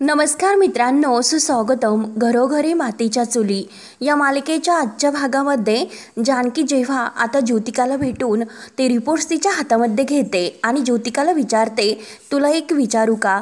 नमस्कार मित्रांनो, सुस्वागतम घरोघरी मातीच्या चुली या मालिकेच्या आजच्या भागामध्ये जानकी जेव्हा आता ज्योतिकाला भेटून ते रिपोर्ट्स तिच्या हातामध्ये घेते आणि ज्योतिकाला विचारते, तुला एक विचारू का?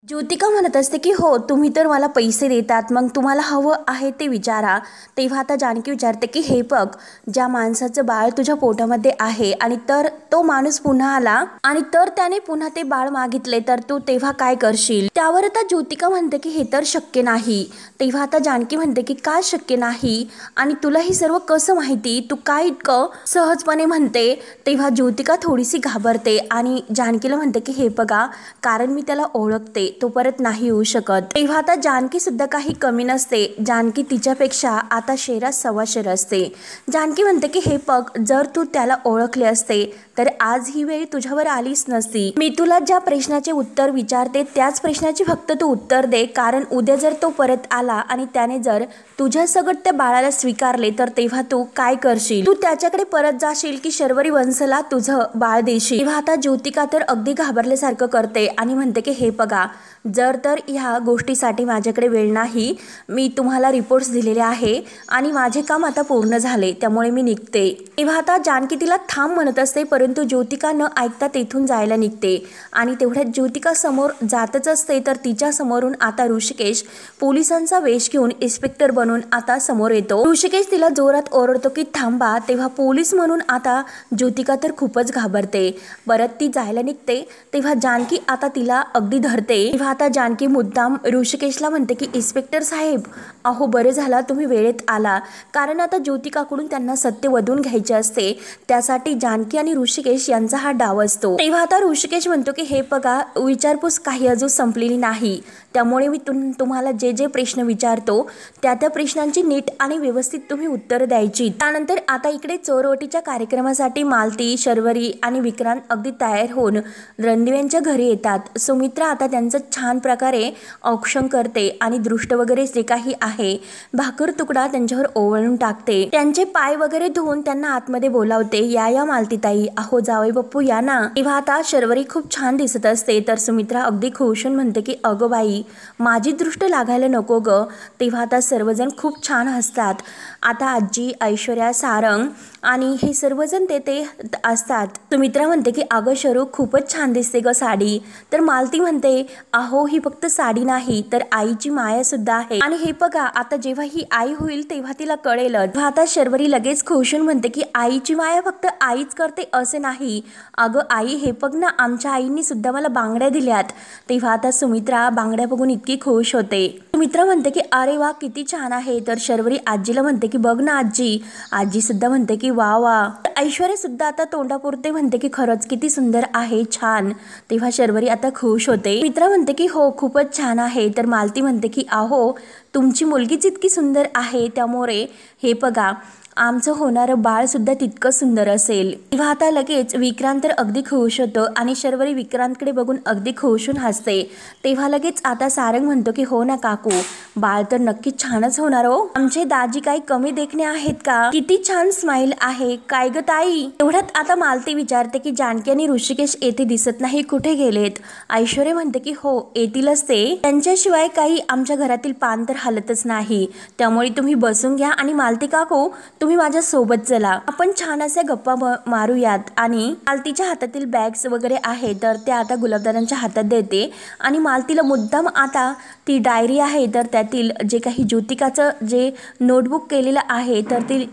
ज्योतिका म्हणत असते की हो, तुम्ही तर मला पैसे देतात, मग तुम्हाला हवं आहे ते विचारा. तेव्हा आता जानकी विचारते की हे बघ, ज्या माणसाचं बाळ तुझ्या पोटामध्ये आहे आणि तर तो माणूस पुन्हा आला आणि तर त्याने पुन्हा ते बाळ मागितले तर तू तेव्हा काय करशील? त्यावर आता ज्योतिका म्हणते की हे तर शक्य नाही. तेव्हा आता जानकी म्हणते की का शक्य नाही आणि तुला हे सर्व कसं माहिती? तू काय इतकं सहजपणे म्हणते? तेव्हा ज्योतिका थोडीशी घाबरते आणि जानकीला म्हणते की हे बघा, कारण मी त्याला ओळखते, तो परत नाही येऊ शकत. तेव्हा आता जानकी सुद्धा काही कमी नसते. जानकी तिच्यापेक्षा आता शेरा सव्वा शेर असते. जानकी म्हणते की हे बघ, जर तू त्याला ओळखले असते तर आज ही वेळ तुझ्यावर आलीच नसती. मी तुला ज्या प्रश्नाचे उत्तर विचारते त्याच प्रश्नाची फक्त तू उत्तर दे, कारण उद्या जर तो परत आला आणि त्याने जर तुझ्या सगट त्या बाळाला स्वीकारले तर तेव्हा तू काय करशील? तू त्याच्याकडे परत जाशील की शर्वरी वंशला तुझं बाळ देशील? तेव्हा आता ज्योतिका तर अगदी घाबरल्यासारखं करते आणि म्हणते की हे बघा, जर तर ह्या गोष्टीसाठी माझ्याकडे वेळ नाही, मी तुम्हाला रिपोर्ट्स दिलेले आहे आणि माझे काम आता पूर्ण झाले, त्यामुळे मी निघते. तेव्हा आता जानकी तिला थांब म्हणत असते, परंतु ज्योतिका न ऐकता तेथून जायला निघते आणि तेवढ्यात ज्योतिका समोर जातच असते तर तिच्या समोरून आता ऋषिकेश पोलिसांचा वेश घेऊन इन्स्पेक्टर बनून आता समोर येतो. ऋषिकेश तिला जोरात ओरडतो की थांबा. तेव्हा पोलीस म्हणून आता ज्योतिका तर खूपच घाबरते. परत ती जायला निघते तेव्हा जानकी आता तिला अगदी धरते. तेव्हा आता जानकी मुद्दाम ऋषिकेशला म्हणते की इन्स्पेक्टर साहेब, अहो बरे झाला तुम्ही वेळेत आला, कारण आता ज्योतिकाकडून त्यांना सत्य वधून घ्यायचे असते, त्यासाठी जानकी आणि ऋषिकेश यांचा हा डाव असतो. तेव्हा आता ऋषिकेश म्हणतो की हे बघा, विचारपूस काही अजून संपलेली नाही, त्यामुळे मी तुम्हाला जे जे प्रश्न विचारतो त्या प्रश्नांची नीट आणि व्यवस्थित तुम्ही उत्तर द्यायची. त्यानंतर आता इकडे चोरवटीच्या कार्यक्रमासाठी मालती, शर्वरी आणि विक्रांत अगदी तयार होऊन रणदिव्यांच्या घरी येतात. सुमित्रा आता त्यांचं छान प्रकारे औक्षण करते आणि दृष्ट वगैरे जे काही आहे भाकर तुकडा त्यांच्यावर ओवाळून टाकते. त्यांचे पाय वगैरे धुवून त्यांना आतमध्ये बोलावते. या मालतीताई, अहो जावई बाप्पू या ना. तेव्हा आता शर्वरी खूप छान दिसत असते तर सुमित्रा अगदी खुश होऊन म्हणते की अगं बाई, माझी दृष्ट लागायला नको ग. तेव्हा आता सर्वजण खूप छान हसतात. आता आजी, ऐश्वर्या, सारंग आणि हे सर्वजण तेथे असतात. सुमित्रा म्हणते की अगं शरू, खूपच छान दिसते ग साडी. तर मालती म्हणते, अहो ही फक्त साडी नाही तर आईची माया सुद्धा आहे, आणि हे बघा आता जेव्हा ही आई होईल तेव्हा तिला कळेलच. आता शर्वरी लगेच खुशून म्हणते की आईची माया फक्त आईच करते असे नाही, अगं आई हे बघ ना, आमच्या आईंनी सुद्धा मला बांगड्या दिल्यात. तेव्हा आता सुमित्रा बांगड्या बघून इतकी खुश होते. सुमित्रा म्हणते की अरे वा, किती छान आहे. तर शर्वरी आजीला म्हणते की बघ ना आजी. आजी सुद्धा म्हणते की वा वा. ऐश्वर्या सुद्धा आता तोंडापुरते म्हणते की खरंच किती सुंदर आहे, छान. तेव्हा शर्वरी आता खुश होते. मित्रा म्हणते की हो, खूपच छान आहे. तर मालती म्हणते की अहो तुमची मुलगीच इतकी सुंदर आहे, त्यामुळे हे बघा आमचं होणारं बाळ सुद्धा तितकं सुंदर असेल. तेव्हा आता लगेच विक्रांत तर अगदी खुश होतो आणि शर्वरी विक्रांतकडे बघून अगदी खुश होऊन हसते. तेव्हा लगेच आता सारंग म्हणतो की हो ना काकू, बाळ तर नक्कीच छानच होणार हो. आमचे दाजी काही कमी देखणे आहेत का? किती छान स्माइल आहे, काय ग ताई? एवढ्यात आता मालती विचारते की जानकी आणि ऋषिकेश येथे दिसत नाही, कुठे गेलेत? ऐश्वर्या म्हणते की हो येतीलच ते, त्यांच्याशिवाय काही आमच्या घरातील पान तर हलतच नाही, त्यामुळे तुम्ही बसून घ्या आणि मालती काकू तुम्ही माझ्या सोबत चला, आपण छान असे गप्पा मारूयात. आणि मालतीच्या हातातील बॅग्स वगैरे आहे तर त्या आता गुलाबदारांच्या हातात देते आणि मालतीला मुद्दाम आता ती डायरी आहे तर त्यातील जे काही ज्योतिकाचं जे नोटबुक केलेलं आहे तर ती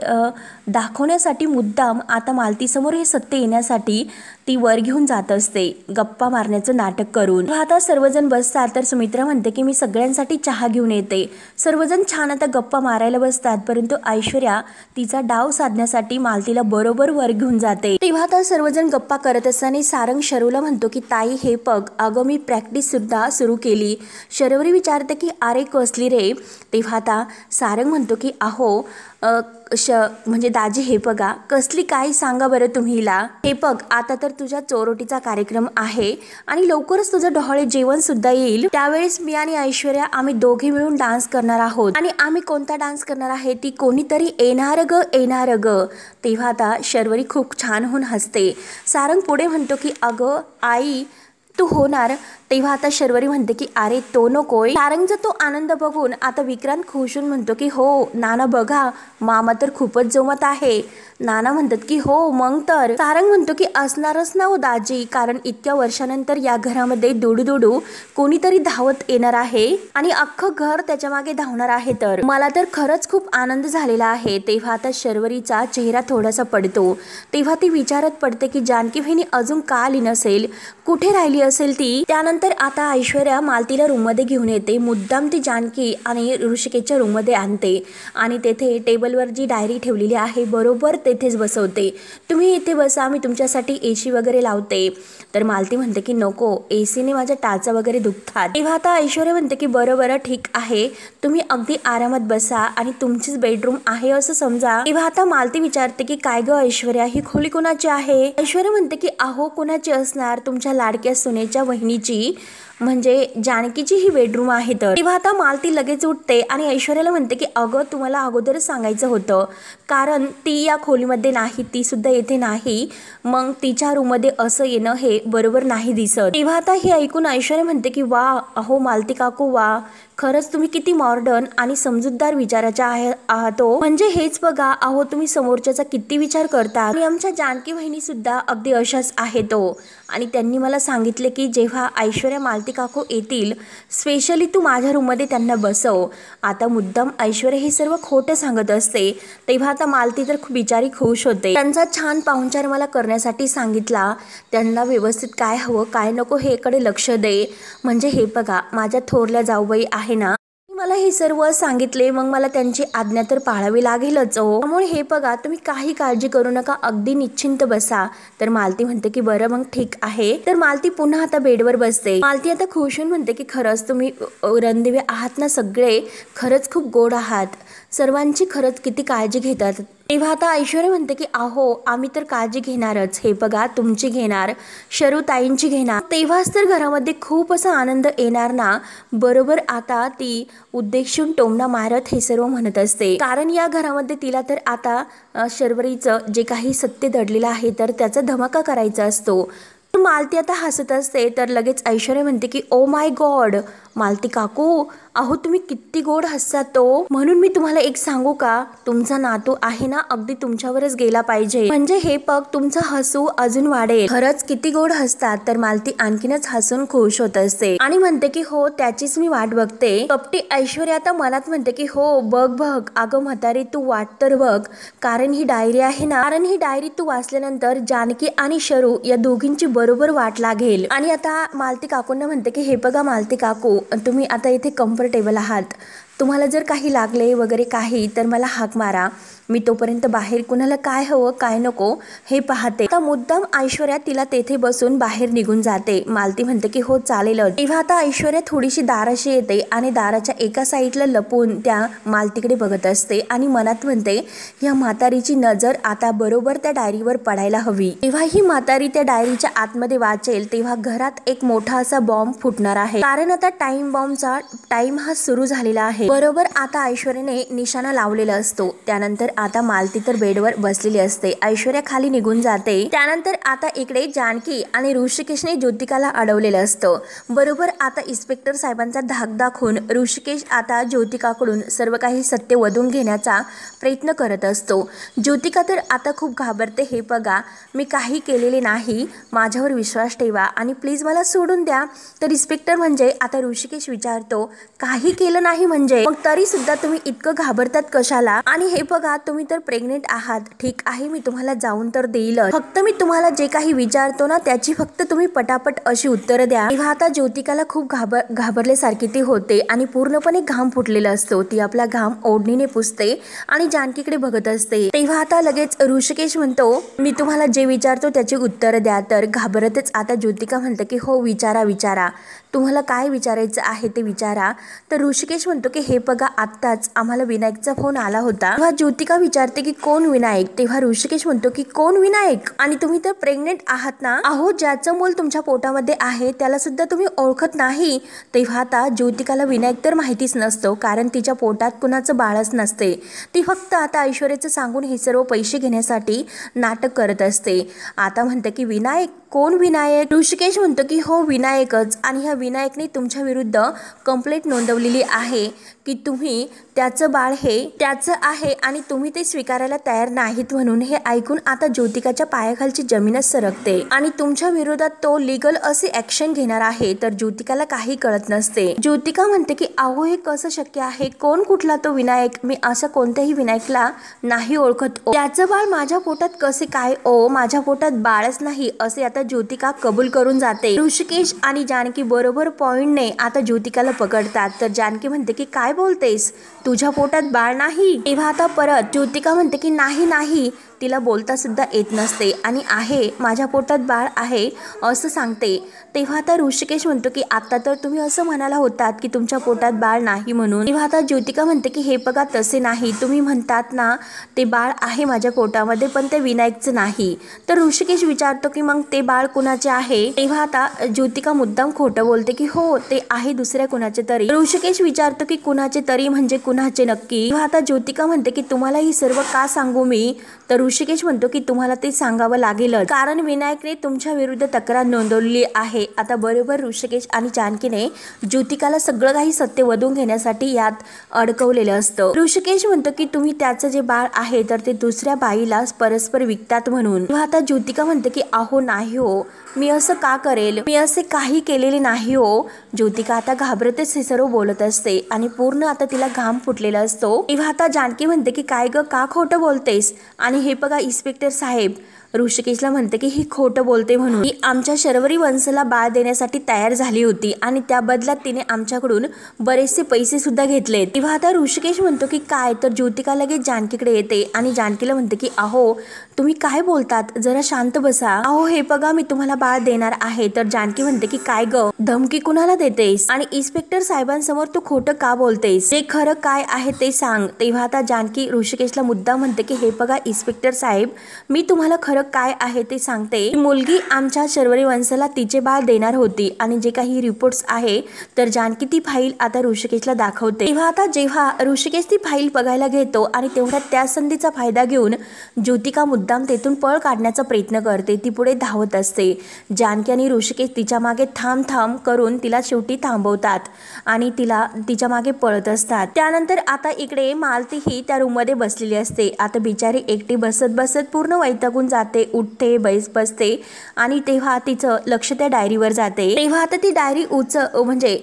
दाखवण्यासाठी मुद्दाम आता मालतीसमोर हे सत्य येण्यासाठी ती वर घेऊन जात असते, गप्पा मारण्याचं नाटक करून. आता सर्वजण बसतात तर सुमित्रा म्हणते की मी सगळ्यांसाठी चहा घेऊन येते. सर्वजण छान आता गप्पा मारायला बसतात, परंतु ऐश्वर्या तिचा डाव साधण्यासाठी मालतीला बरोबर वर घेऊन जाते. तेव्हा आता सर्वजण गप्पा करत असताना सारंग शरूला म्हणतो की ताई हे बघ, अगं मी प्रॅक्टिस सुद्धा सुरू केली. शर्वरी विचारते की अरे कसली रे? तेव्हा आता सारंग म्हणतो की अहो म्हणजे दाजी हे बघा, कसली काय सांगा बरं तुम्हीला. हे बघ आता तर तुझ्या चोरोटीचा कार्यक्रम आहे आणि लवकरच तुझं डोहाळे जेवण सुद्धा येईल. त्यावेळेस मी आणि ऐश्वर्या आम्ही दोघे मिळून डान्स करणार आहोत आणि आम्ही कोणता डान्स करणार आहे ती कोणीतरी येणार ग, येणार ग. तेव्हा आता शर्वरी खूप छान होऊन हसते. सारंग पुढे म्हणतो की अगं आई तू होणार तेव्हा आता शर्वरी म्हणते की अरे तो नकोय. सारंगचा तो आनंद बघून आता विक्रांत खुश होऊन म्हणतो की हो नाना बघा मामा तर खूपच जमत आहे. नाना म्हणतात की हो मग तर. सारंग म्हणतो की असणारच ना हो दाजी, कारण इतक्या वर्षानंतर या घरामध्ये दुडू कोणीतरी धावत येणार आहे आणि अख्खं घर त्याच्या मागे धावणार आहे. तर मला तर खरंच खूप आनंद झालेला आहे. तेव्हा आता शर्वरीचा चेहरा थोडासा पडतो. तेव्हा ती विचारत पडते की जानकी बहिणी अजून का आली नसेल, कुठे राहिली असेल ती. त्यानंतर आता ऐश्वर्या मालतीला रूम मध्ये घेऊन येते. मुद्दाम ती जानकी आणि ऋषिकेशच्या रूम मध्ये आणते आणि तेथे टेबलवर जी डायरी ठेवलेली आहे बरोबर तेथेच बसवते. तुम्ही इथे बसा, मी तुमच्यासाठी एसी वगैरे लावते. तर मालती म्हणते की नको, एसीने माझ्या टाचा वगैरे दुखतात. तेव्हा आता ऐश्वर्या म्हणते की बरं ठीक आहे, तुम्ही अगदी आरामात बसा आणि तुमचीच बेडरूम आहे असं समजा. तेव्हा आता मालती विचारते की काय ग ऐश्वर्या, ही खोली कोणाची आहे. ऐश्वर्या म्हणते की अहो कोणाची असणार, तुमच्या लाडक्या सुनेच्या वहिनीची म्हणजे जानकीची ही बेडरूम आहे. तर तेव्हा आता मालती लगेच उठते आणि ऐश्वर्याला म्हणते की अगं तुम्हाला अगोदरच सांगायचं होतं, कारण ती या खोलीमध्ये नाही, ती सुद्धा येथे नाही, मग तिच्या रूम मध्ये असं येणं हे बरोबर नाही दिसत. तेव्हा आता हे ऐकून ऐश्वर्या म्हणते की वा अहो मालती काकू वा, खरंच तुम्ही किती मॉडर्न आणि समजूतदार विचाराच्या आहात हो. म्हणजे हेच बघा अहो तुम्ही समोरच्याचा किती विचार करतात. आणि आमच्या जानकी बहिणी सुद्धा अगदी अशाच आहेत हो. आणि त्यांनी मला सांगितले की जेव्हा ऐश्वर्या मालती काकू येतील स्पेशली तू माझ्या रूममध्ये त्यांना बसव. आता मुद्दाम ऐश्वर्या हे सर्व खोटं सांगत असते. तेव्हा आता मालती तर बिचारी खुश होते. त्यांचा छान पाहुणचार मला करण्यासाठी सांगितला, त्यांना व्यवस्थित काय हवं काय नको हे कडे लक्ष दे. म्हणजे हे बघा माझ्या थोरल्या जाऊबाई आहे ना, मला हे सर्व सांगितले, मग मला त्यांची आज्ञा तर पाळावी लागेलच हो. त्यामुळे हे बघा तुम्ही काही काळजी करू नका, अगदी निश्चिंत बसा. तर मालती म्हणते की बरं मग ठीक आहे. तर मालती पुन्हा आता बेडवर बसते. मालती आता खुश होऊन म्हणते की खरंच तुम्ही रणदिवे आहात ना सगळे, खरंच खूप गोड आहात, सर्वांची खरंच किती काळजी घेतात. तेव्हा आता ऐश्वर्या म्हणते की अहो आम्ही तर काळजी घेणारच, हे बघा तुमची घेणार, शरूताईंची घेणार, तेव्हाच तर घरामध्ये खूप असा आनंद येणार ना. बरोबर आता ती उद्देशून टोमणा मारत हे सर्व म्हणत असते, कारण या घरामध्ये तिला तर आता शर्वरीचं जे काही सत्य दडलेलं आहे तर त्याचा धमाका करायचा असतो. मालती आता हसत असते. तर लगेच ऐश्वर्या म्हणते की ओ माय गॉड मालती काकू, अहो तुम्ही किती गोड हसतात तो. म्हणून मी तुम्हाला एक सांगू का, तुमचा नातू आहे ना अगदी तुमच्यावरच गेला पाहिजे, म्हणजे हे पग तुमचं हसू अजून वाढेल. खरंच किती गोड हसतात. तर मालती आणखीनच हसून खुश होत असते आणि म्हणते की हो त्याचीच मी वाट बघते. कपटी ऐश्वर्या आता मनात म्हणते की हो बघ अगं म्हातारी तू वाट तर बघ, कारण ही डायरी आहे ना, कारण ही डायरी तू वाचल्यानंतर जानकी आणि शरू या दोघींची बरोबर वाट लागेल. आणि आता मालती काकूंना म्हणते की हे बघा मालती काकू, तुम्ही आता इथे कम्फर्टेबल आहात, तुम्हाला जर काही लागले वगैरे काही तर मला हाक मारा, मी तोपर्यंत बाहेर कुणाला काय हवं काय नको हे पाहते. आता मुद्दाम ऐश्वर्या तिला तेथे बसून बाहेर निघून जाते. मालती म्हणते की हो चालेलच. तेव्हा आता ऐश्वर्या थोडीशी दाराशी येते आणि दाराच्या एका साईडला लपून त्या मालतीकडे बघत असते आणि मनात म्हणते या म्हातारीची नजर आता बरोबर त्या डायरीवर पडायला हवी. तेव्हा ही म्हातारी त्या डायरीच्या आतमध्ये वाचेल तेव्हा घरात एक मोठा असा बॉम्ब फुटणार आहे, कारण आता टाइम बॉम्बचा टाइम हा सुरू झालेला आहे. बरोबर आता ऐश्वर्याने निशाणा लावलेला असतो. त्यानंतर आता मालती तर बेडवर बसलेली असते. ऐश्वर्या खाली निघून जाते. त्यानंतर आता इकडे जानकी आणि ऋषिकेशने ज्योतिकाला अडवलेलं असतं. बरोबर आता इन्स्पेक्टर साहेबांचा धाक दाखवून ऋषिकेश आता ज्योतिकाकडून सर्व काही सत्य वधून घेण्याचा प्रयत्न करत असतो. ज्योतिका तर आता खूप घाबरते. हे बघा मी काही केलेले नाही, माझ्यावर विश्वास ठेवा आणि प्लीज मला सोडून द्या. तर इन्स्पेक्टर म्हणजे आता ऋषिकेश विचारतो काही केलं नाही म्हणजे, मग तरी सुद्धा तुम्ही इतकं घाबरतात कशाला. आणि हे बघा तुम्ही तर प्रेग्नेंट आहात, ठीक आहे मी तुम्हाला जाऊन तर देईल, फक्त मी तुम्हाला जे काही विचारतो ना त्याची फक्त तुम्ही पटापट अशी उत्तरं द्या. तेव्हा आता ज्योतिकाला खूप घाबरल्यासारखी ती होते आणि पूर्णपणे घाम फुटलेला असतो. ती आपला घाम ओढणीने पुसते आणि जानकीकडे बघत असते. तेव्हा आता लगेच ऋषिकेश म्हणतो मी तुम्हाला जे विचारतो त्याची उत्तरं द्या. तर घाबरतच आता ज्योतिका म्हणते की हो विचारा, तुम्हाला काय विचारायचं आहे ते विचारा. तर ऋषिकेश म्हणतो की हे बघा आत्ताच आम्हाला विनायकचा फोन आला होता. तेव्हा ज्योतिका ज्योतिका विचारते की कोण विनायक, तेव्हा ऋषिकेश म्हणतो की कोण विनायक, आणि तुम्ही तर प्रेग्नेंट आहात ना. अहो, ज्याचं मूल तुमच्या पोटामध्ये आहे त्याला सुद्धा तुम्ही ओळखत नाही. तेव्हा आता ज्योतिकाला विनायक तर माहितीच नसतो, कारण तिच्या पोटात कुणाचं बाळच नसते. ती फक्त आता ऐश्वर्याचं सांगून हे सर्व पैसे घेण्यासाठी नाटक करत असते. आता म्हणते की विनायक, कोण विनायक. ऋषिकेश म्हणतो की हो विनायकच, आणि ह्या विनायकने तुमच्या विरुद्ध कंप्लेंट नोंदवलेली आहे की तुम्ही त्याचं बाळ हे त्याचं आहे आणि तुम्ही ते स्वीकारायला तयार नाहीत. म्हणून हे ऐकून आता ज्योतिकाच्या पायाखालची जमीनच सरकते आणि तुमच्या विरोधात तो लीगल असे ऍक्शन घेणार आहे. तर ज्योतिकाला काही कळत नसते. ज्योतिका म्हणते की अहो, हे कसं शक्य आहे, कोण कुठला तो विनायक, मी असं कोणत्याही विनायकला नाही ओळखत. त्याचं बाळ माझ्या पोटात कसे काय ओ, माझ्या पोटात बाळच नाही, असे आता ज्योतिका कबूल करून जाते. ऋषिकेश आणि जानकी बरोबर पॉइंटने आता ज्योतिकाला पकडतात. तर जानकी म्हणते की काय बोलतेस, तुझ्या पोटात बाळ नाही. तेव्हा आता परत ज्योतिका म्हणते की नाही, तिला बोलता सुद्धा येत नसते आणि आहे, माझ्या पोटात बाळ आहे असं सांगते. तेव्हा आता ऋषिकेश म्हणतो की आता तर तुम्ही असं म्हणाला होतात की तुमच्या पोटात बाळ नाही म्हणून. तेव्हा आता ज्योतिका म्हणते की हे बघा, तसे नाही, तुम्ही म्हणतात ना ते बाळ आहे माझ्या पोटामध्ये, पण ते विनायकचं नाही. तर ऋषिकेश विचारतो की मग ते बाळ कुणाचे आहे. तेव्हा आता ज्योतिका मुद्दाम खोटं बोलते की हो ते आहे दुसऱ्या कुणाचे तरी. ऋषिकेश विचारतो की कुणाचे तरी म्हणजे कुणाचे नक्की. तेव्हा आता ज्योतिका म्हणते की तुम्हाला ही सर्व का सांगू मी. तर ऋषिकेश म्हणतो की तुम्हाला ते सांगावं लागेलच, कारण विनायकने तुमच्या विरुद्ध तक्रार नोंदवली आहे. आता बरोबर ऋषिकेश आणि जानकीने ज्योतिकाला सगळं काही सत्य वधून घेण्यासाठी यात अडकवलेलं असतं. ऋषिकेश म्हणतो की तुम्ही त्याचं जे बाळ आहे तर ते दुसऱ्या बाईला परस्पर विकतात म्हणून. तेव्हा आता ज्योतिका म्हणते की अहो नाही हो, मी असं का करेल, मी असे काही केलेले नाही हो. ज्योतिका आता घाबरतच हे सर्व बोलत असते आणि पूर्ण आता तिला घाम फुटलेला असतो. तेव्हा आता जानकी म्हणते की काय ग, का खोटं बोलतेस, आणि हे बघा इन्स्पेक्टर साहेब ऋषिकेशला म्हणते की ही खोटं बोलते म्हणून. ही आमच्या शर्वरी वंशला बाळ देण्यासाठी तयार झाली होती आणि त्या बदल्यात तिने आमच्याकडून बरेचसे पैसे सुद्धा घेतले. तेव्हा आता ऋषिकेश म्हणतो की काय. तर ज्योतिका लगेच जानकीकडे येते आणि जानकीला म्हणते की अहो तुम्ही काय बोलतात, जरा शांत बसा. अहो हे बघा, मी तुम्हाला बाळ देणार आहे. तर जानकी म्हणते की काय ग, धमकी कुणाला देतेस, आणि इन्स्पेक्टर साहेबांसमोर तू खोटं का बोलतेस, ते खरं काय आहे ते सांग. तेव्हा आता जानकी ऋषिकेशला मुद्दा म्हणते की हे बघा इन्स्पेक्टर साहेब, मी तुम्हाला खरं काय आहे ते सांगते. मुलगी आमच्या शर्वरी वंशाला तिचे बाळ देणार होती आणि जे काही रिपोर्ट्स आहे तर जानकी ती फाईल आता ऋषिकेशला दाखवते. तेव्हा आता जेव्हा ऋषिकेश ती फाईल बघायला घेतो आणि तेवढ्यात त्या संधीचा फायदा घेऊन ज्योतिका मुद्दाम तेथून पळ काढण्याचा प्रयत्न करते. ती पुढे धावत असते. जानकी आणि ऋषिकेश तिच्या मागे थांब करून तिला शेवटी थांबवतात आणि तिला तिच्या मागे पळत असतात. त्यानंतर आता इकडे मालती ही त्या रूम मध्ये बसलेली असते. आता बिचारी एकटी बसत पूर्ण वैतागून जाते, उठते, बसते आणि तेव्हा तिचं लक्ष त्या डायरीवर जाते. तेव्हा आता ती डायरी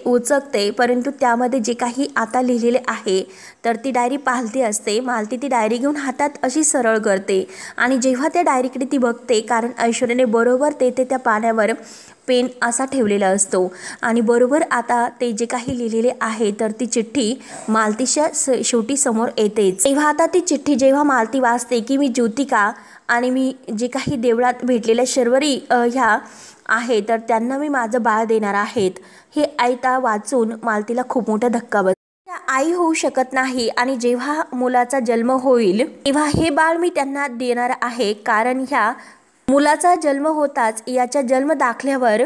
उचकते, परंतु त्यामध्ये जे काही आता लिहिलेले आहे तर ती डायरी पालती असते. मालती ती डायरी घेऊन हातात अशी सरळ करते आणि जेव्हा त्या डायरीकडे ती बघते, कारण ऐश्वर्याने बरोबर तेथे त्या पाण्यावर पेन असा ठेवलेला असतो आणि बरोबर आता ते जे काही लिहिलेले आहे तर ती चिठ्ठी मालतीच्या शेवटी समोर येतेच. तेव्हा आता ती चिठ्ठी जेव्हा मालती वाचते की मी ज्योतिका आणि मी जे काही देवळात भेटलेल्या शर्वरी ह्या आहे तर त्यांना मी माझं बाळ देणार आहेत, हे ऐकता वाचून मालतीला खूप मोठा धक्का बसतो. आई होऊ शकत नाही आणि जेव्हा मुलाचा जन्म होईल तेव्हा हे बाळ मी त्यांना देणार आहे, कारण ह्या मुलाचा जन्म होताच याच्या जन्म दाखल्यावर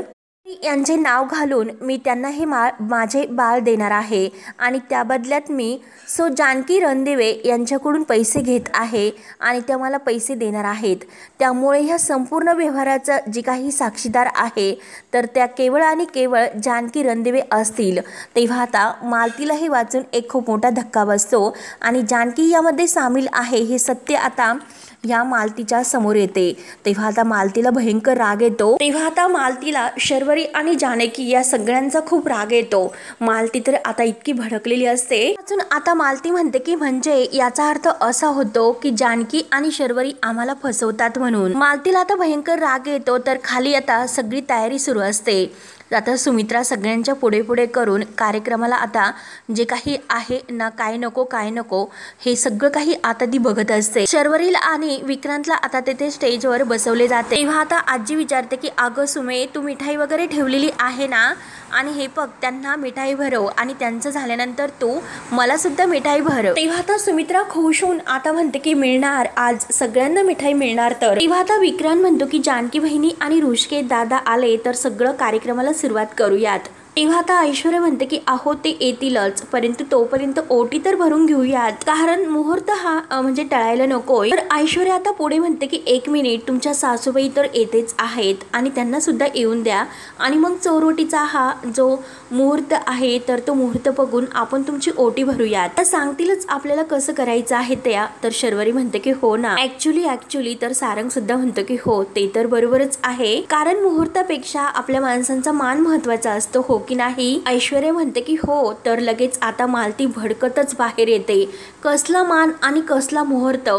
यांचे नाव घालून मी त्यांना हे माझे बाळ देणार आहे आणि त्या बदल्यात मी जानकी रणदिवे यांच्याकडून पैसे घेत आहे आणि त्या मला पैसे देणार आहेत. त्यामुळे ह्या संपूर्ण व्यवहाराचा जी काही साक्षीदार आहे तर त्या केवळ आणि केवळ जानकी रणदिवे असतील. तेव्हा आता मालतीला हे वाचून एक खूप मोठा धक्का बसतो आणि जानकी यामध्ये सामील आहे हे सत्य आता या मालतीच्या समोर येते. तेव्हा आता मालतीला भयंकर राग येतो. तेव्हा आता मालतीला शर्वरी आणि जानकी या सगळ्यांचा खूप राग येतो. मालती तर आता इतकी भडकलेली असते. अजून आता मालती म्हणते की म्हणजे याचा अर्थ असा होतो की जानकी आणि शर्वरी आम्हाला फसवतात म्हणून. मालतीला आता भयंकर राग येतो. तर खाली आता सगळी तयारी सुरू असते. आता सुमित्रा सगळ्यांच्या पुढे करून कार्यक्रमाला आता जे काही आहे ना, काय नको हे सगळं काही आता ती बघत असते. शर्वरीला आणि विक्रांतला आता तेथे स्टेजवर बसवले जाते. तेव्हा आता आजी विचारते की अगं सुमे, तू मिठाई वगैरे ठेवलेली आहे ना, आणि हे बघ त्यांना मिठाई भरव आणि त्यांचं झाल्यानंतर तू मला सुद्धा मिठाई भरव। तेव्हा आता सुमित्रा खुश होऊन आता म्हणते की मिळणार, आज सगळ्यांना मिठाई मिळणार। तर तेव्हा आता विक्रांत म्हणतो की जानकी बहिणी आणि ऋषिकेश दादा आले तर सगळं कार्यक्रमाला सुरुवात करूयात। तेव्हा आता ऐश्वर्या म्हणते की अहो ते येतीलच, परंतु तोपर्यंत ओटी तर भरून घेऊयात, कारण मुहूर्त हा म्हणजे टळायला नकोय। तर ऐश्वर्या आता पुढे म्हणते की 1 मिनिट, तुमच्या सासूबाई तर येतेच आहेत आणि त्यांना सुद्धा येऊन द्या आणि मग चोरवटीचा हा जो मुहूर्त आहे तर तो मुहूर्त बघून आपण तुमची ओटी भरूयात। तर सांगतीलच आपल्याला कसं करायचं आहे त्या। तर शर्वरी म्हणते की हो ना, ऍक्च्युली तर सारंग सुद्धा म्हणतो की हो ते तर बरोबरच आहे, कारण मुहूर्तापेक्षा आपल्या माणसांचा मान महत्वाचा असतो, हो की नाही। ऐश्वर्या म्हणते की हो। तर लगेच आता मालती भडकतच बाहेर येते, कसला मान आणि कसला मुहूर्त।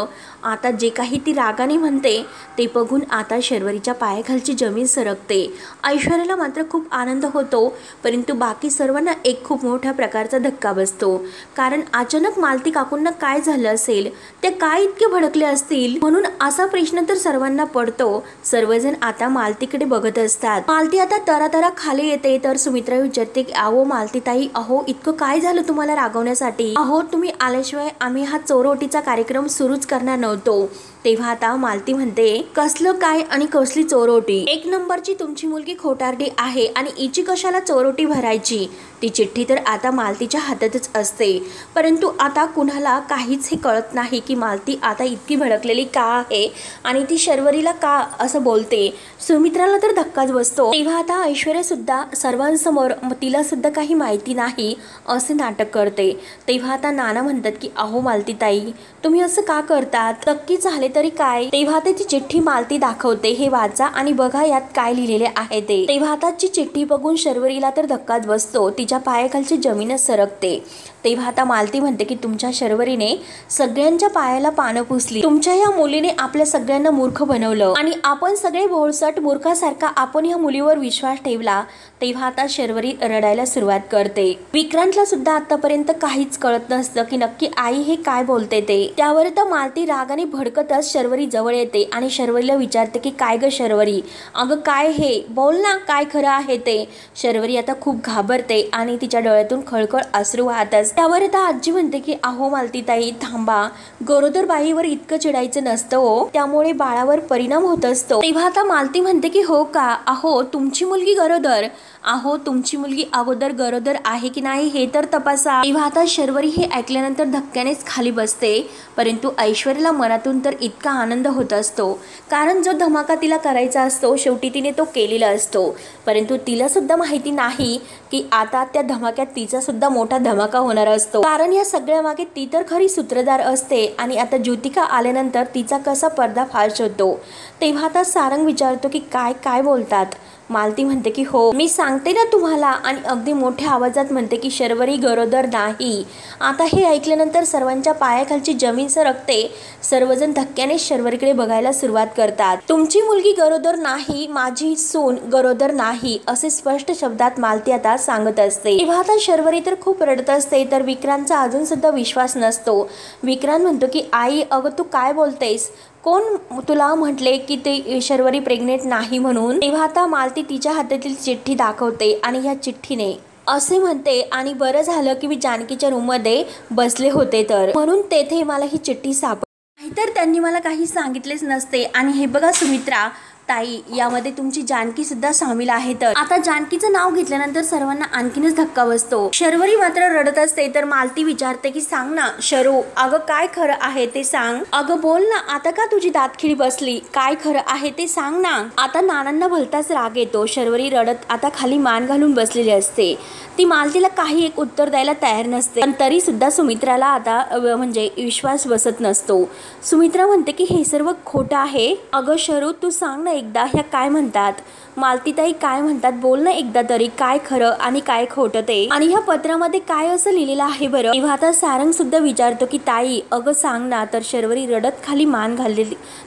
आता जे काही ती रागाने म्हणते ते बघून आता शर्वरीच्या पायाखालची जमीन सरकते। ऐश्वर्याला मात्र खूप आनंद होतो, परंतु बाकी सर्वांना एक खूप मोठ्या प्रकारचा धक्का बसतो, कारण अचानक मालती काकूंना काय झालं असेल, ते काय इतके भडकले असतील, म्हणून असा प्रश्न तर सर्वांना पडतो। सर्वजण आता मालतीकडे बघत असतात। मालती आता तरातरा खाली येते तर सुमित्रा विचारते की अहो मालती ताई, अहो इतकं काय झालं तुम्हाला रागवण्यासाठी, अहो तुम्ही आल्याशिवाय आम्ही हा चोरवटीचा कार्यक्रम सुरूच करणार नव्हतो। तेव्हा आता मालती म्हणते कसलं काय आणि कसली चोरवटी, 1 नंबरची तुमची मुलगी खोटारडी आहे आणि हिची कशाला चोरवटी भरायची। ती चिठ्ठी तर आता मालतीच्या हातातच असते, परंतु आता कुणाला काहीच हे कळत नाही की मालती आता इतकी भडकलेली का आहे आणि ती शर्वरीला का असं बोलते। सुमित्राला तर धक्काच बसतो। तेव्हा आता ऐश्वर्या सुद्धा सर्वांसमोर तिला सुद्धा काही माहिती नाही असे नाटक करते। तेव्हा आता नाना म्हणतात की अहो मालती ताई, तुम्ही असं का करतात, नक्की झाले तरी काय। तेव्हा ती चिठ्ठी मालती दाखवते, हे वाचा आणि बघा यात काय लिहिलेले आहे ते। तेव्हा आताची चिठ्ठी बघून शर्वरीला तर धक्काच बसतो, तिच्या पायाखालची जमीनच सरकते। तेव्हा आता मालती म्हणते की तुमच्या शर्वरीने सगळ्यांच्या पायाला पानं पुसली, तुमच्या या मुलीने आपल्या सगळ्यांना मूर्ख बनवलं आणि आपण सगळे भोळसट मूर्खासारखा आपण या मुलीवर विश्वास ठेवला। तेव्हा आता शर्वरी रडायला सुरुवात करते। विक्रांतला सुद्धा आतापर्यंत काहीच कळत नसतं की नक्की आई हे काय बोलते ते। त्यावर तर मालती रागाने भडकतच शर्वरी जवळ येते आणि शर्वरीला विचारते की काय ग शर्वरी, अगं काय हे, बोल ना काय खरं आहे ते। शर्वरी आता खूप घाबरते आणि तिच्या डोळ्यातून खळखळ अश्रू वाहतात। त्यावर आता आजी म्हणते की अहो मालती ताई थांबा, गरोदर बाईवर इतकं चिडायचं नसतं हो, त्यामुळे बाळावर परिणाम होत असतो। तेव्हा आता मालती म्हणते की हो का, अहो तुमची मुलगी गरोदर, अहो तुमची मुलगी अगोदर गरोदर आहे की नाही हे तर तपासा। तेव्हा आता शर्वरी हे ऐकल्यानंतर धक्क्यानेच खाली बसते, परंतु ऐश्वर्याला मनातून तर इतका आनंद होत असतो, कारण जो धमाका तिला करायचा असतो शेवटी तिने तो केलेला असतो, परंतु तिला सुद्धा माहिती नाही की आता त्या धमाक्यात तिचा सुद्धा मोठा धमाका होणार असतो, कारण या सगळ्या मागे ती तर खरी सूत्रधार असते आणि आता ज्योतिका आल्यानंतर तिचा कसा पर्दाफाश होतो। तेव्हा आता सारंग विचारतो की काय काय बोलतात। मालती म्हणते की हो मी सांगते ना तुम्हाला, आणि अगदी मोठ्या आवाजात म्हणते की शर्वरी गरोदर नाही। आता हे ऐकल्यानंतर सर्वांच्या पायाखालची जमीन सरकते, सर्वजण धक्क्याने शर्वरीकडे बघायला सुरुवात करतात। तुमची मुलगी गरोदर नाही, माझी सून गरोदर नाही, असे स्पष्ट शब्दात मालती आता सांगत असते। तेव्हा आता शर्वरी तर खूप रडत असते, तर विक्रांतचा अजून सुद्धा विश्वास नसतो। विक्रांत म्हणतो की आई अगं तू काय बोलतेस, कोण तुला म्हटले की ते शर्वरी प्रेग्नेंट नाही म्हणून। तेव्हा आता मालती तिच्या हातातील चिठ्ठी दाखवते आणि ह्या चिठ्ठीने असे म्हणते आणि बरं झालं की मी जानकीच्या रूममध्ये बसले होते तर, म्हणून तेथे मला ही चिठ्ठी सापडली, नाहीतर त्यांनी मला काही सांगितलेच नसते। आणि हे बघा सुमित्रा ताई, यामध्ये तुमची जानकी सुद्धा सामील आहे। तर आता जानकीचं नाव घेतल्यानंतर सर्वांना आणखीनच धक्का बसतो। शर्वरी मात्र रडत असते, तर मालती विचारते की सांग ना शरू, अगं काय खरं आहे ते सांग, अगं बोल ना, आता का तुझी दातखिळी बसली, काय खरं आहे ते सांग ना। आता नानांना भलताच राग येतो, शर्वरी रडत आता खाली मान घालून बसलेली असते, ती मालतीला काही एक उत्तर द्यायला तयार नसते, पण तरी सुद्धा सुमित्राला आता म्हणजे विश्वास बसत नसतो। सुमित्रा म्हणते की हे सर्व खोटं आहे, अगं शरू तू सांग ना एकदा ह्या काय म्हणतात, मालतीताई काय म्हणतात, बोल ना एकदा तरी, काय खरं आणि काय खोटं ते, आणि ह्या पत्रामध्ये काय असं लिहिलेलं आहे बरं। तेव्हा आता सारंग सुद्धा विचारतो की ताई अगं सांग ना। तर शर्वरी रडत खाली मान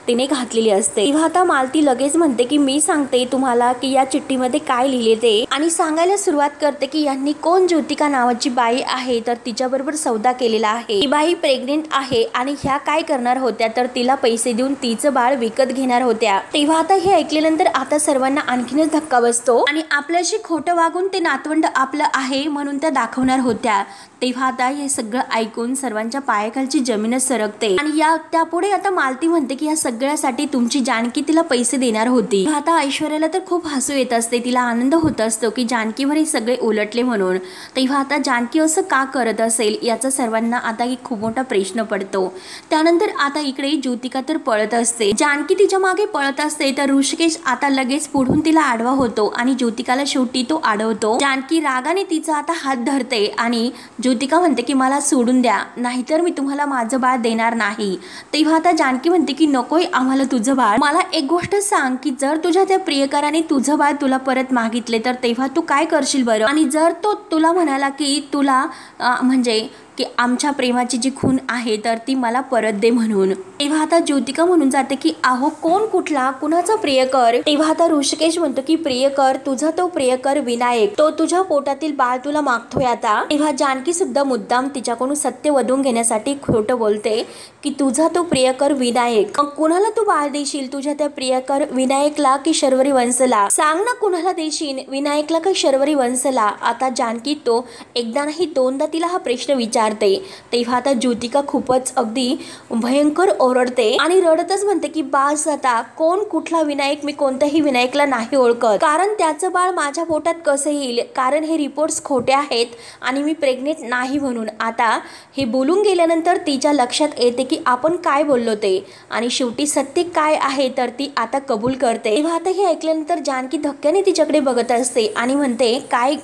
तिने घातलेली असते। तेव्हा आता मालती लगेच म्हणते की मी सांगते तुम्हाला की या चिठ्ठीमध्ये काय लिहिले ते, आणि सांगायला सुरुवात करते की यांनी कोण ज्योतिका नावाची बाई आहे तर तिच्याबरोबर सौदा केलेला आहे, ही बाई प्रेग्नेंट आहे आणि ह्या काय करणार होत्या तर तिला पैसे देऊन तिचं बाळ विकत घेणार होत्या। तेव्हा आता हे ऐकल्यानंतर आता सर्वांना आणखीनच धक्का बसतो आणि आपल्याशी खोटं वागून ते नातवंड आपलं आहे म्हणून त्या दाखवणार होत्या। तेव्हा आता हे सगळं ऐकून सर्वांच्या पायाखालची जमीनच सरकते आणि त्यापुढे आता मालती म्हणते की या सगळ्यासाठी तुमची जानकी तिला पैसे देणार होती। आता ऐश्वर्याला तर खूप हसू येत असते, तिला आनंद होत असतो की जानकीवर हे सगळे उलटले म्हणून। तेव्हा आता जानकी असं का करत असेल याचा सर्वांना आता एक खूप मोठा प्रश्न पडतो। त्यानंतर आता इकडे ज्योतिका तर पळत असते, जानकी तिच्या मागे पळत असते तर ऋषिकेश आता लगेच पुढून तिला आडवा होतो आणि ज्योतिकाला शेवटी तो अडवतो। जानकी रागाने तिचा आता हात धरते आणि ज्योतिका म्हणते की मला सोडून द्या, नाहीतर मी तुम्हाला माझं बाळ देणार नाही। तेव्हा आता जानकी म्हणते की नकोय आम्हाला तुझं बाळ, मला एक गोष्ट सांग की जर तुझ्या त्या प्रियकराने तुझं बाळ तुला परत मागितले तर तेव्हा तू काय करशील बरं? आणि जर तो तुला म्हणाला की तुला म्हणजे की आमच्या प्रेमाची जी खून आहे तर ती मला परत दे म्हणून, तेव्हा आता ज्योतिका म्हणून जाते की अहो कोण कुठला कुणाचा प्रियकर? तेव्हा आता ऋषिकेश म्हणतो की प्रियकर तुझा तो प्रियकर विनायक, तो तुझ्या पोटातील बाळ तुला मागतोय आता। तेव्हा जानकी सुद्धा मुद्दाम तिच्याकडून सत्य वधून घेण्यासाठी खोटं बोलते की तुझा तो प्रियकर विनायक, मग कुणाला तू बाळ देशील? तुझ्या त्या प्रियकर विनायकला की शर्वरी वंशला? सांग ना कुणाला देशील, विनायकला की शर्वरी वंशला? आता जानकी तो एकदा नाही दोनदा तिला हा प्रश्न विचारते। तेव्हा आता ज्योतिका खूपच अगदी भयंकर ओरडते आणि रडतच म्हणते की बास आता, कोण कुठला विनायक? मी कोणत्याही विनायकला नाही ओळखत, कारण त्याचं बाळ माझ्या पोटात कसं येईल? कारण हे रिपोर्ट्स खोटे आहेत आणि मी प्रेग्नेंट नाही म्हणून। आता हे बोलून गेल्यानंतर तिच्या लक्षात येते की आपण काय बोललो ते आणि शेवटी सत्य काय आहे तर ती आता कबूल करते। तेव्हा आता हे ऐकल्यानंतर जानकी धक्क्याने तिच्याकडे बघत असते आणि म्हणते काय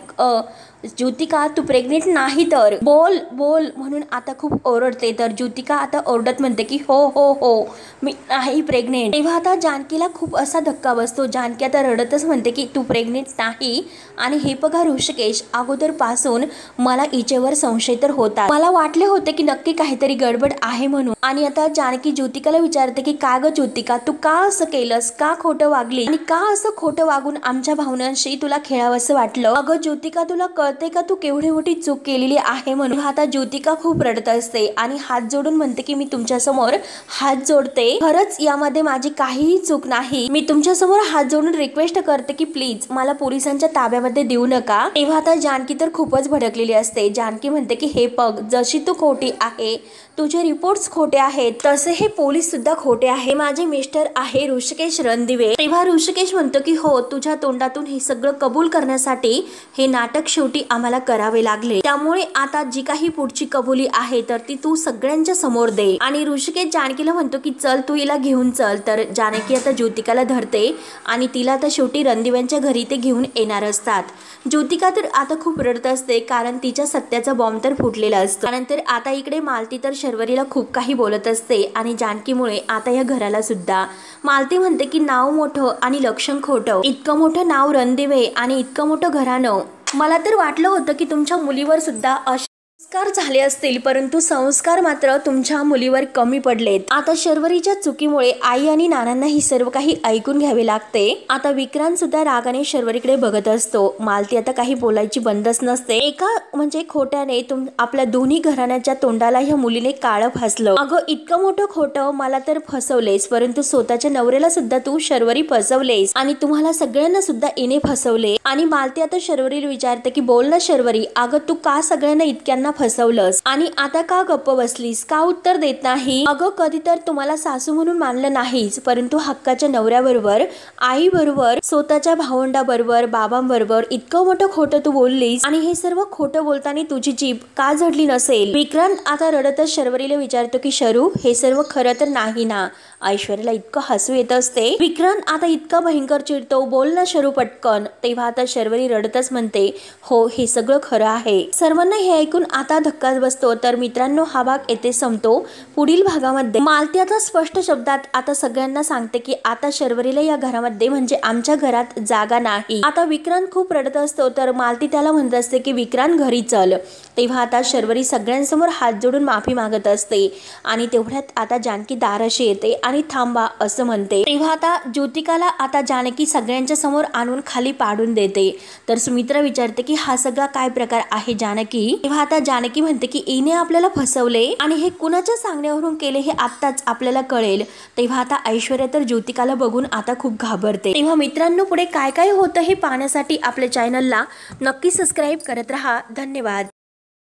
ज्योतिका तू प्रेग्नेंट नाही तर बोल बोल म्हणून आता खूप ओरडते। तर ज्योतिका आता ओरडत म्हणते की हो हो हो मी नाही प्रेग्नेंट। तेव्हा आता जानकीला खूप असा धक्का बसतो, जानकी आता रडतच म्हणते की तू प्रेग्नेंट नाही आणि हे बघा ऋषिकेश अगोदर पासून मला हिच्यावर संशय तर होता, मला वाटले होते की नक्की काहीतरी गडबड आहे म्हणून। आणि आता जानकी ज्योतिकाला विचारते की का ग ज्योतिका तू का असं केलंस, का खोटं वागली आणि का असं खोटं वागून आमच्या भावनांशी तुला खेळावंसं वाटलं? अगं ज्योतिका तुला कळते का तू केवढी मोठी चूक केलेली आहे म्हणून? आता ज्योतिका खूप रडत असते आणि हात जोडून म्हणते की मी तुमच्या समोर हात जोडते, खरंच यामध्ये माझी काहीही चूक नाही, मी तुमच्या समोर हात जोडून रिक्वेस्ट करते की प्लीज मला पोलिसांच्या ताब्यामध्ये देऊ नका। तेव्हा आता जानकी तर खूपच भडकलेली असते, जानकी म्हणते की हे बघ जशी तू खोटी आहे, तुझे रिपोर्ट्स खोटे आहेत, तसे हे पोलीस सुद्धा खोटे आहे, माझे मिस्टर आहे ऋषिकेश रणदिवे। तेव्हा ऋषिकेश म्हणतो की हो तुझ्या तोंडातून हे सगळं कबूल करण्यासाठी हे नाटक शेवटी आम्हाला करावे लागले, त्यामुळे आता जी काही पुढची कबुली आहे तर ती तू सगळ्यांच्या समोर दे। आणि ऋषिकेश जानकीला म्हणतो की चल तू हिला घेऊन चल। तर जानकी आता ज्योतिकाला धरते आणि तिला आता शेवटी रणदिव्यांच्या घरी ते घेऊन येणार असतात। ज्योतिका तर आता खूप रडत असते कारण तिच्या सत्याचा बॉम्ब तर फुटलेला असतो। त्यानंतर आता इकडे मालती तर शर्वरीला खूप काही बोलत असते आणि जानकीमुळे आता या घराला सुद्धा मालती म्हणते की नाव मोठं आणि लक्षण खोटं, इतकं मोठं नाव रणदिवे आणि इतकं मोठं घराणं, मला तर वाटलं होतं की तुमच्या मुलीवर सुद्धा संस्कार झाले असतील परंतु संस्कार मात्र तुमच्या मुलीवर कमी पडलेत। आता शर्वरीच्या चुकीमुळे आई आणि नानांना ही सर्व काही ऐकून घ्यावे लागते। आता विक्रांत सुद्धा रागाने शर्वरीकडे बघत असतो, मालती आता काही बोलायची बंदच नसते, एका म्हणजे खोट्याने आपल्या दोन्ही घराण्याच्या तोंडाला ह्या मुलीने काळं फासलं। अगं इतकं मोठं खोटं, मला तर फसवलेस परंतु स्वतःच्या नवऱ्याला सुद्धा तू शर्वरी फसवलेस आणि तुम्हाला सगळ्यांना सुद्धा इने फसवले। आणि मालती आता शर्वरीला विचारते की बोल ना शर्वरी, अगं तू का सगळ्यांना इतक्यांना फसवलंस आणि आता का गप्प बसलीस, का उत्तर देत नाही? अगं कधी तर तुम्हाला सासू म्हणून मानलं नाहीच परंतु हक्काच्या नवऱ्याबरोबर, आई बरोबर, स्वतःच्या भावंडाबरोबर, बाबांबरोबर इतकं मोठं खोटं तू बोललीस आणि हे सर्व खोटं बोलताना तुझी जीभ का झडली नसेल? विक्रांत आता रडतच शर्वरीला विचारतो की शरू हे सर्व खरं तर नाही ना? ऐश्वर्याला इतकं हसू येत असते, विक्रांत आता इतका भयंकर चिडतो, बोल ना शरू पटकन। तेव्हा आता शर्वरी रडतच म्हणते हो हे सगळं खरं आहे। सर्वांना हे ऐकून आता धक्काच बसतो। तर मित्रांनो हा भाग येथे संपतो। पुढील भागामध्ये मालती आता स्पष्ट शब्दात आता सगळ्यांना सांगते की आता शर्वरीला या घरामध्ये म्हणजे आमच्या घरात जागा नाही। आता विक्रांत खूप रडत असतो तर मालती त्याला म्हणत असते की विक्रांत घरी चल। तेव्हा आता शर्वरी सगळ्यांसमोर हात जोडून माफी मागत असते आणि तेवढ्यात आता जानकी दाराशी येते आणि थांबा असं म्हणते। तेव्हा आता ज्योतिकाला आता जानकी सगळ्यांच्या समोर आणून खाली पाडून देते। तर सुमित्रा विचारते की हा सगळा काय प्रकार आहे जानकी। तेव्हा आता जानकी म्हणते की हिने आपल्याला फसवले आणि हे कुणाच्या सांगण्यावरून केले हे आत्ताच आपल्याला कळेल। तेव्हा आता ऐश्वर्या तर ज्योतिकाला बघून आता खूप घाबरते। तेव्हा मित्रांनो, पुढे काय काय होतं हे पाहण्यासाठी आपल्या चॅनलला नक्की सबस्क्राईब करत राहा। धन्यवाद।